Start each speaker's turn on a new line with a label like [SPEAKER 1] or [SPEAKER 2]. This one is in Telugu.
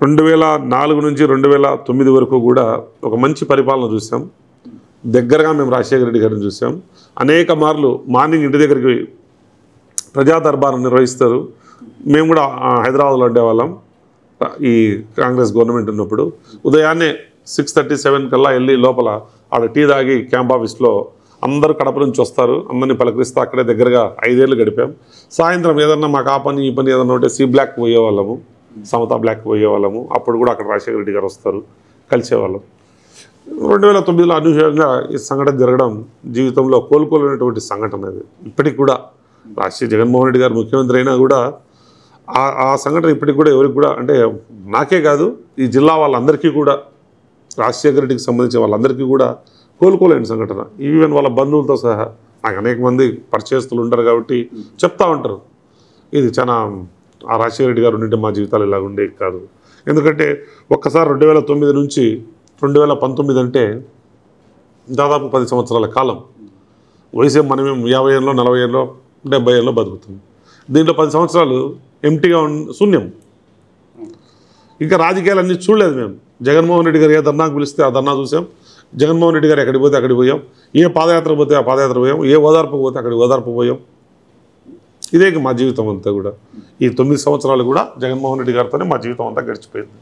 [SPEAKER 1] 2004 నుంచి 2009 వరకు కూడా ఒక మంచి పరిపాలన చూసాం. దగ్గరగా మేము రాజశేఖర రెడ్డి గారిని చూసాం. అనేక మార్లు మార్నింగ్ ఇంటి దగ్గరికి ప్రజా దర్బారం నిర్వహిస్తారు. మేము కూడా హైదరాబాద్లో ఉండేవాళ్ళం ఈ కాంగ్రెస్ గవర్నమెంట్ ఉన్నప్పుడు. ఉదయాన్నే 6:37 కల్లా వెళ్ళి లోపల ఆడ టీ తాగి క్యాంప్ ఆఫీస్లో అందరూ కడప నుంచి వస్తారు. అందరినీ పలకరిస్తూ అక్కడే దగ్గరగా 5 ఏళ్ళు గడిపాం. సాయంత్రం ఏదన్నా మాకు ఆ పని ఈ పని ఏదన్నా ఉంటే సి బ్లాక్ పోయేవాళ్ళము, సమతా బ్లాక్ పోయేవాళ్ళము. అప్పుడు కూడా అక్కడ రాజశేఖర రెడ్డి గారు వస్తారు, కలిసేవాళ్ళం. 2009లో అనూహ్యంగా ఈ సంఘటన జరగడం జీవితంలో కోలుకోలేనటువంటి సంఘటన. అది ఇప్పటికి కూడా జగన్మోహన్ రెడ్డి గారు ముఖ్యమంత్రి అయినా కూడా ఆ సంఘటన ఇప్పటికి కూడా ఎవరికి కూడా, అంటే నాకే కాదు ఈ జిల్లా వాళ్ళందరికీ కూడా, రాజశేఖర రెడ్డికి సంబంధించిన వాళ్ళందరికీ కూడా కోలుకోలేని సంఘటన. ఈవెన్ వాళ్ళ బంధువులతో సహా నాకు అనేక మంది పరిచయస్తులు ఉంటారు కాబట్టి చెప్తా ఉంటారు, ఇది చాలా ఆ రాజశేఖర రెడ్డి గారు ఉండింటే మా జీవితాలు ఇలా ఉండేవి కాదు. ఎందుకంటే ఒక్కసారి 2009 నుంచి 2019 అంటే దాదాపు 10 సంవత్సరాల కాలం. వయసు మనమేం 50 ఏళ్ళలో 40 ఏళ్ళలో 70 ఏళ్ళలో బతుకుతుంది. దీంట్లో 10 సంవత్సరాలు ఎంటీగా శూన్యం. ఇంకా రాజకీయాలన్నీ చూడలేదు మేము. జగన్మోహన్ రెడ్డి గారు ఏ ధర్నాకు పిలిస్తే ఆ ధర్నా చూసాం. జగన్మోహన్ రెడ్డి గారు ఎక్కడికి పోతే అక్కడికి పోయాం. ఏ పాదయాత్ర పోతే ఆ పాదయాత్ర పోయాం. ఏ ఓదార్పు పోతే అక్కడికి ఓదార్పు పోయాం. ఇదే మా జీవితం అంతా కూడా. ఈ 9 సంవత్సరాలు కూడా జగన్మోహన్ రెడ్డి గారితోనే మా జీవితం అంతా గడిచిపోయింది.